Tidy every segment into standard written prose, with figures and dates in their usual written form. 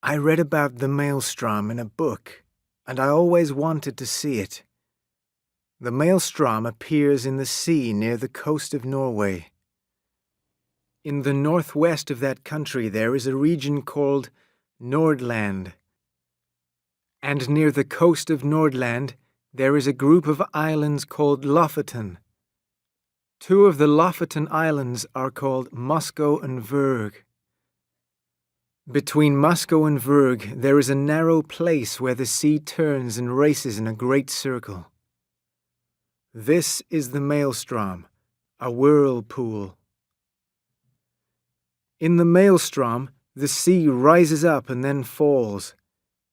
I read about the Maelstrom in a book, and I always wanted to see it. The Maelstrom appears in the sea near the coast of Norway. In the northwest of that country there is a region called Nordland. And near the coast of Nordland there is a group of islands called Lofoten. Two of the Lofoten Islands are called Moskau and Vurg. Between Moskau and Vurg there is a narrow place where the sea turns and races in a great circle. This is the Maelstrom, a whirlpool. In the Maelstrom, the sea rises up and then falls.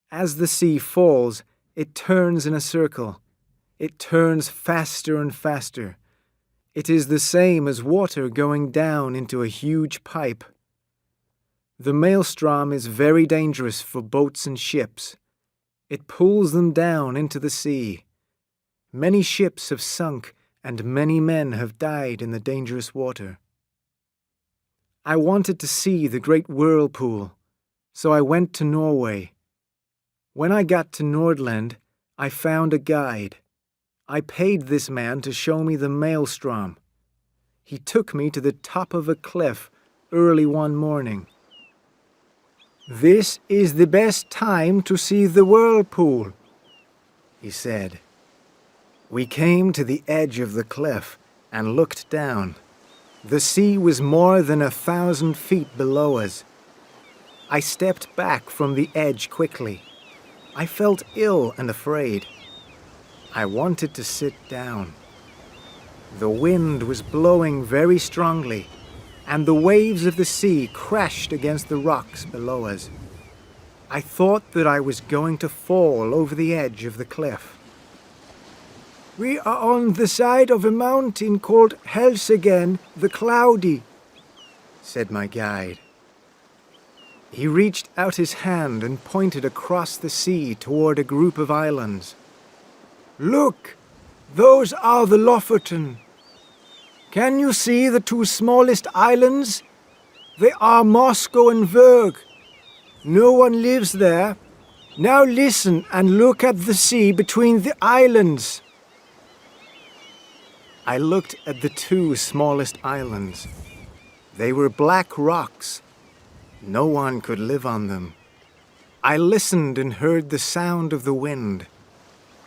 As the sea falls, it turns in a circle. It turns faster and faster. It is the same as water going down into a huge pipe. The Maelstrom is very dangerous for boats and ships. It pulls them down into the sea. Many ships have sunk and many men have died in the dangerous water. I wanted to see the great whirlpool, so I went to Norway. When I got to Nordland, I found a guide. I paid this man to show me the Maelstrom. He took me to the top of a cliff early one morning. "This is the best time to see the whirlpool," he said. We came to the edge of the cliff and looked down. The sea was more than 1,000 feet below us. I stepped back from the edge quickly. I felt ill and afraid. I wanted to sit down. The wind was blowing very strongly, and the waves of the sea crashed against the rocks below us. I thought that I was going to fall over the edge of the cliff. "We are on the side of a mountain called Helseggen the Cloudy," said my guide. He reached out his hand and pointed across the sea toward a group of islands. "Look, those are the Lofoten. Can you see the two smallest islands? They are Moskau and Vurg. No one lives there. Now listen and look at the sea between the islands." I looked at the two smallest islands. They were black rocks. No one could live on them. I listened and heard the sound of the wind.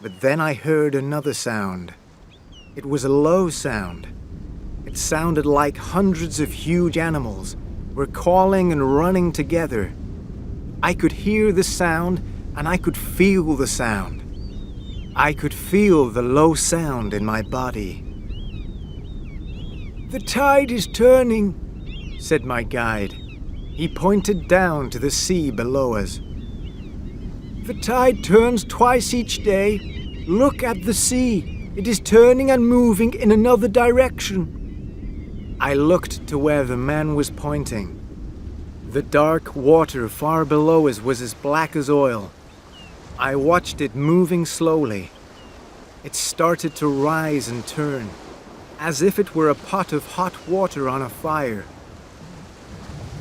But then I heard another sound. It was a low sound. It sounded like hundreds of huge animals were calling and running together. I could hear the sound and I could feel the sound. I could feel the low sound in my body. "The tide is turning," said my guide. He pointed down to the sea below us. "The tide turns twice each day. Look at the sea. It is turning and moving in another direction." I looked to where the man was pointing. The dark water far below us was as black as oil. I watched it moving slowly. It started to rise and turn, as if it were a pot of hot water on a fire.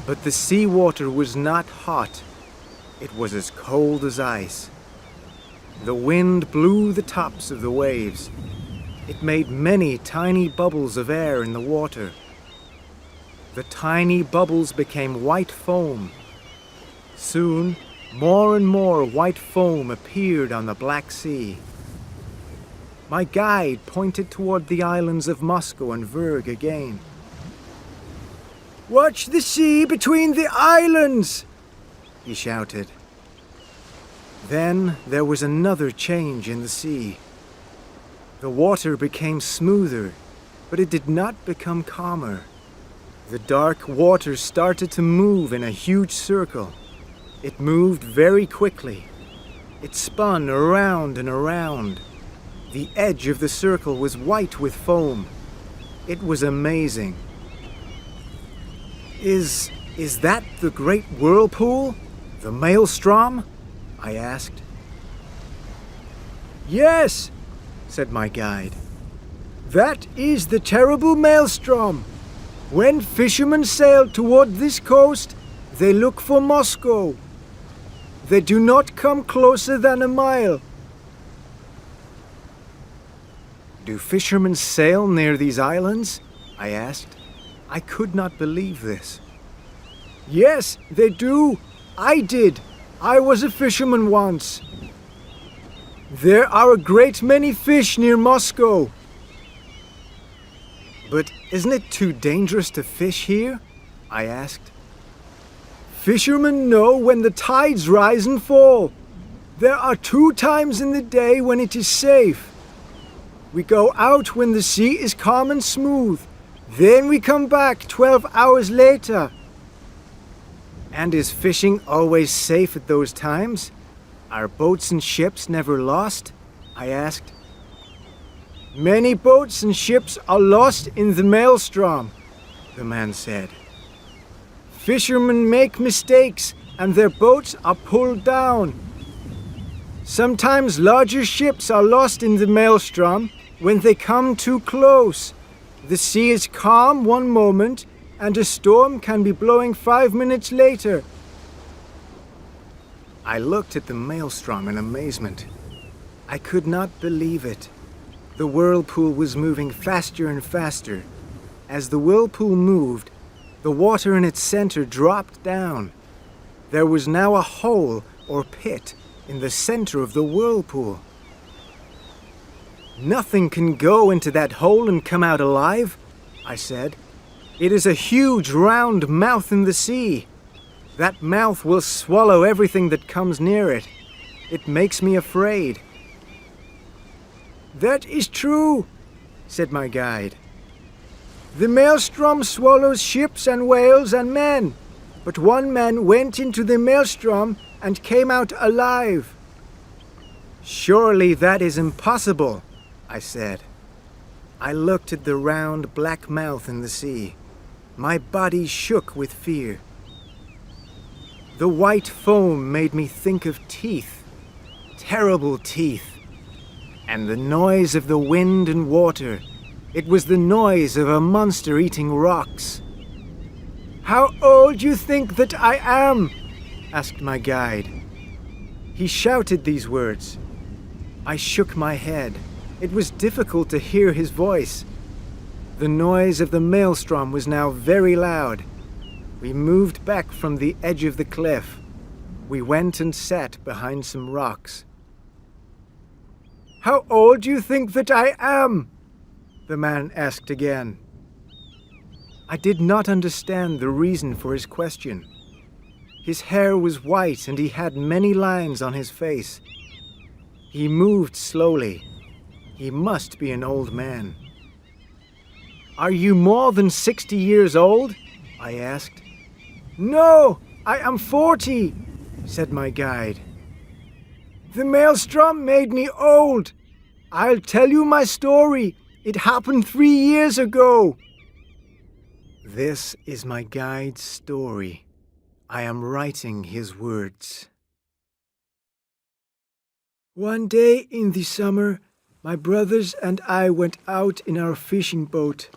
But the seawater was not hot. It was as cold as ice. The wind blew the tops of the waves. It made many tiny bubbles of air in the water. The tiny bubbles became white foam. Soon, more and more white foam appeared on the Black Sea. My guide pointed toward the islands of Moskau and Vurg again. "Watch the sea between the islands!" he shouted. Then there was another change in the sea. The water became smoother, but it did not become calmer. The dark water started to move in a huge circle. It moved very quickly. It spun around and around. The edge of the circle was white with foam. It was amazing. Is that the great whirlpool? The Maelstrom? I asked. "Yes," said my guide. "That is the terrible Maelstrom. When fishermen sail toward this coast, they look for Moscow. They do not come closer than a mile. Do fishermen sail near these islands? I asked. I could not believe this. Yes, they do. I did. I was a fisherman once. There are a great many fish near Moscow. But isn't it too dangerous to fish here? I asked. Fishermen know when the tides rise and fall. There are 2 times in the day when it is safe. We go out when the sea is calm and smooth. Then we come back 12 hours later. And is fishing always safe at those times? Are boats and ships never lost? I asked. Many boats and ships are lost in the Maelstrom, the man said. Fishermen make mistakes and their boats are pulled down. Sometimes larger ships are lost in the Maelstrom when they come too close. The sea is calm one moment and a storm can be blowing 5 minutes later. I looked at the Maelstrom in amazement. I could not believe it. The whirlpool was moving faster and faster. As the whirlpool moved, the water in its center dropped down. There was now a hole or pit in the center of the whirlpool. Nothing can go into that hole and come out alive, I said. It is a huge round mouth in the sea. That mouth will swallow everything that comes near it. It makes me afraid. That is true, said my guide. The Maelstrom swallows ships and whales and men, but one man went into the Maelstrom and came out alive. Surely that is impossible, I said. I looked at the round black mouth in the sea. My body shook with fear. The white foam made me think of teeth, terrible teeth, and the noise of the wind and water. It was the noise of a monster eating rocks. How old you think that I am? Asked my guide. He shouted these words. I shook my head. It was difficult to hear his voice. The noise of the Maelstrom was now very loud. We moved back from the edge of the cliff. We went and sat behind some rocks. How old do you think that I am? The man asked again. I did not understand the reason for his question. His hair was white and he had many lines on his face. He moved slowly. He must be an old man. Are you more than 60 years old? I asked. No, I am 40, said my guide. The Maelstrom made me old. I'll tell you my story. It happened 3 years ago. This is my guide's story. I am writing his words. One day in the summer, my brothers and I went out in our fishing boat.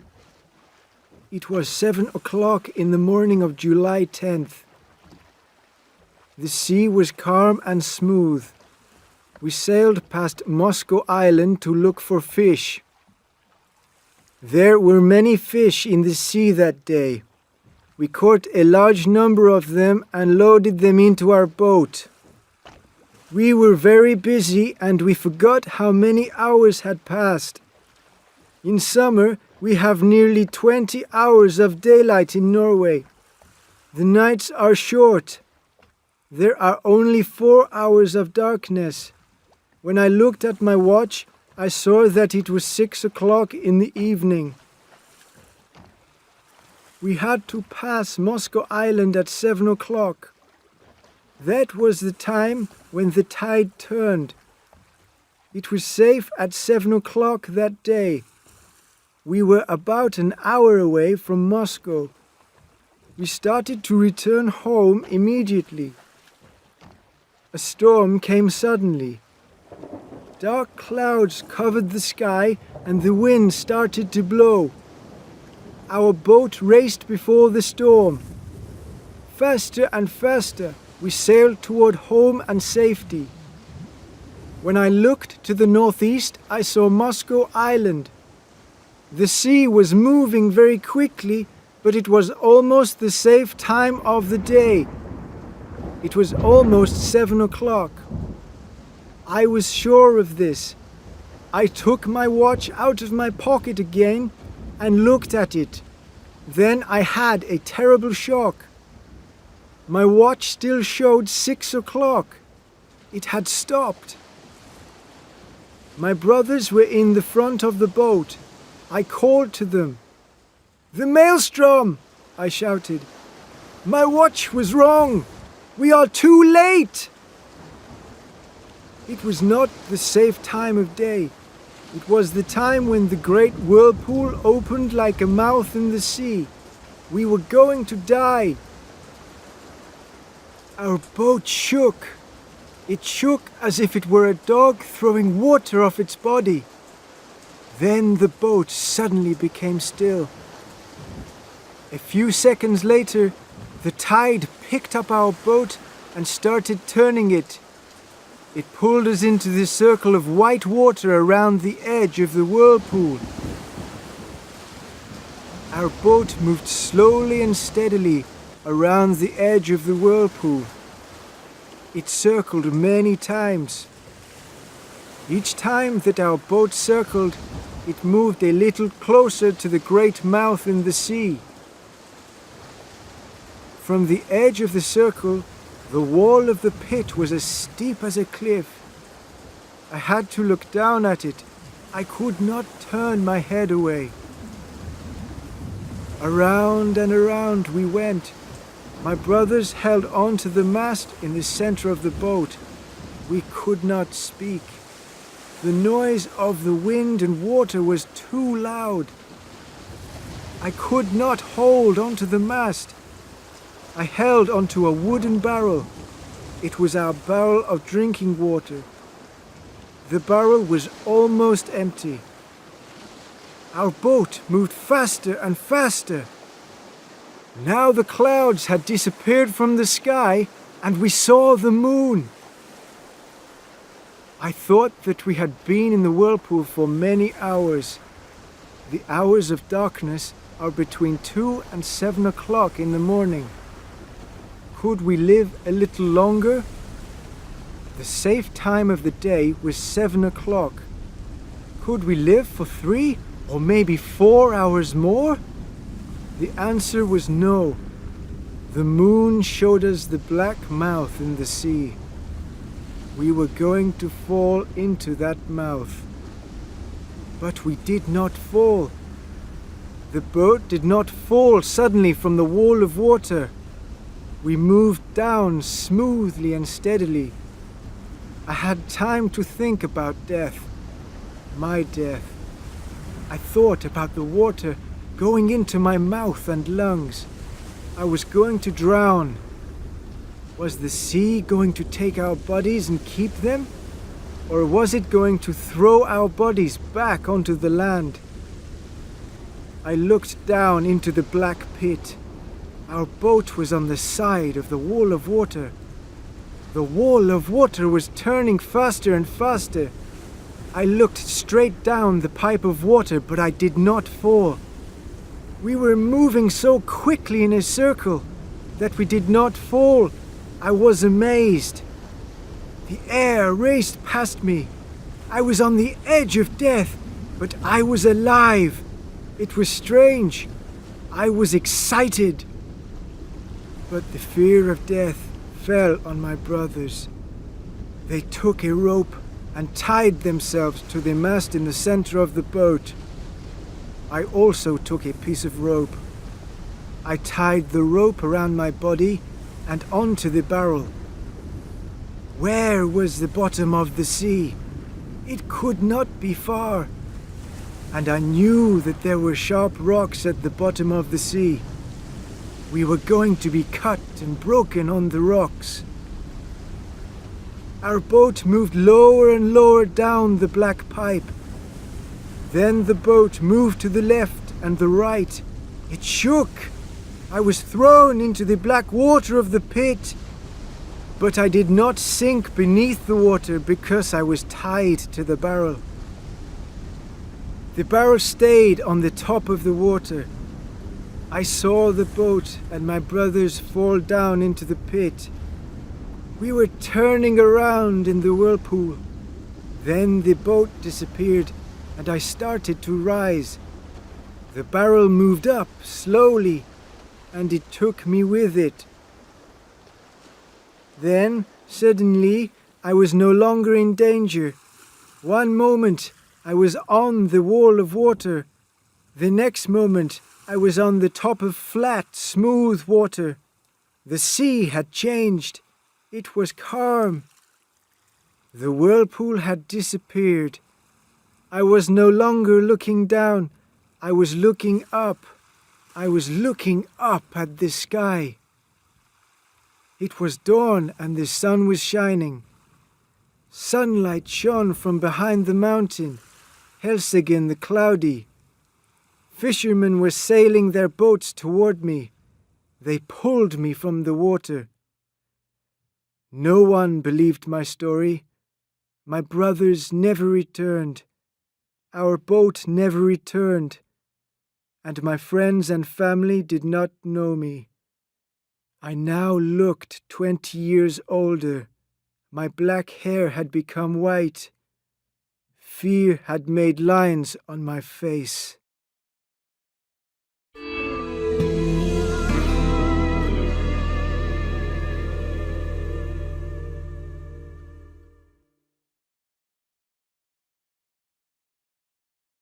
It was 7 o'clock in the morning of July 10th. The sea was calm and smooth. We sailed past Moscow Island to look for fish. There were many fish in the sea that day. We caught a large number of them and loaded them into our boat. We were very busy and we forgot how many hours had passed. In summer, we have nearly 20 hours of daylight in Norway. The nights are short. There are only 4 hours of darkness. When I looked at my watch, I saw that it was 6 o'clock in the evening. We had to pass Moscow Island at 7 o'clock. That was the time when the tide turned. It was safe at 7 o'clock that day. We were about an hour away from Moscow. We started to return home immediately. A storm came suddenly. Dark clouds covered the sky and the wind started to blow. Our boat raced before the storm. Faster and faster, we sailed toward home and safety. When I looked to the northeast, I saw Moscow Island. The sea was moving very quickly, but it was almost the safe time of the day. It was almost 7 o'clock. I was sure of this. I took my watch out of my pocket again and looked at it. Then I had a terrible shock. My watch still showed 6 o'clock. It had stopped. My brothers were in the front of the boat. I called to them. "The Maelstrom!" I shouted. "My watch was wrong! We are too late!" It was not the safe time of day. It was the time when the great whirlpool opened like a mouth in the sea. We were going to die. Our boat shook. It shook as if it were a dog throwing water off its body. Then the boat suddenly became still. A few seconds later, the tide picked up our boat and started turning it. It pulled us into the circle of white water around the edge of the whirlpool. Our boat moved slowly and steadily around the edge of the whirlpool. It circled many times. Each time that our boat circled, it moved a little closer to the great mouth in the sea. From the edge of the circle, the wall of the pit was as steep as a cliff. I had to look down at it. I could not turn my head away. Around and around we went. My brothers held on to the mast in the center of the boat. We could not speak. The noise of the wind and water was too loud. I could not hold onto the mast. I held onto a wooden barrel. It was our barrel of drinking water. The barrel was almost empty. Our boat moved faster and faster. Now the clouds had disappeared from the sky and we saw the moon. I thought that we had been in the whirlpool for many hours. The hours of darkness are between 2 and 7 o'clock in the morning. Could we live a little longer? The safe time of the day was 7 o'clock. Could we live for 3 or maybe 4 hours more? The answer was no. The moon showed us the black mouth in the sea. We were going to fall into that mouth. But we did not fall. The boat did not fall suddenly from the wall of water. We moved down smoothly and steadily. I had time to think about death, my death. I thought about the water going into my mouth and lungs. I was going to drown. Was the sea going to take our bodies and keep them? Or was it going to throw our bodies back onto the land? I looked down into the black pit. Our boat was on the side of the wall of water. The wall of water was turning faster and faster. I looked straight down the pipe of water, but I did not fall. We were moving so quickly in a circle that we did not fall. I was amazed. The air raced past me. I was on the edge of death, but I was alive. It was strange. I was excited. But the fear of death fell on my brothers. They took a rope and tied themselves to the mast in the center of the boat. I also took a piece of rope. I tied the rope around my body and onto the barrel. Where was the bottom of the sea? It could not be far. And I knew that there were sharp rocks at the bottom of the sea. We were going to be cut and broken on the rocks. Our boat moved lower and lower down the black pipe. Then the boat moved to the left and the right. It shook. I was thrown into the black water of the pit. But I did not sink beneath the water because I was tied to the barrel. The barrel stayed on the top of the water. I saw the boat and my brothers fall down into the pit. We were turning around in the whirlpool. Then the boat disappeared and I started to rise. The barrel moved up slowly and it took me with it. Then, suddenly, I was no longer in danger. One moment, I was on the wall of water. The next moment, I was on the top of flat, smooth water. The sea had changed. It was calm. The whirlpool had disappeared. I was no longer looking down. I was looking up. I was looking up at the sky. It was dawn and the sun was shining. Sunlight shone from behind the mountain, Helseggen the cloudy. Fishermen were sailing their boats toward me. They pulled me from the water. No one believed my story. My brothers never returned. Our boat never returned. And my friends and family did not know me. I now looked 20 years older. My black hair had become white. Fear had made lines on my face.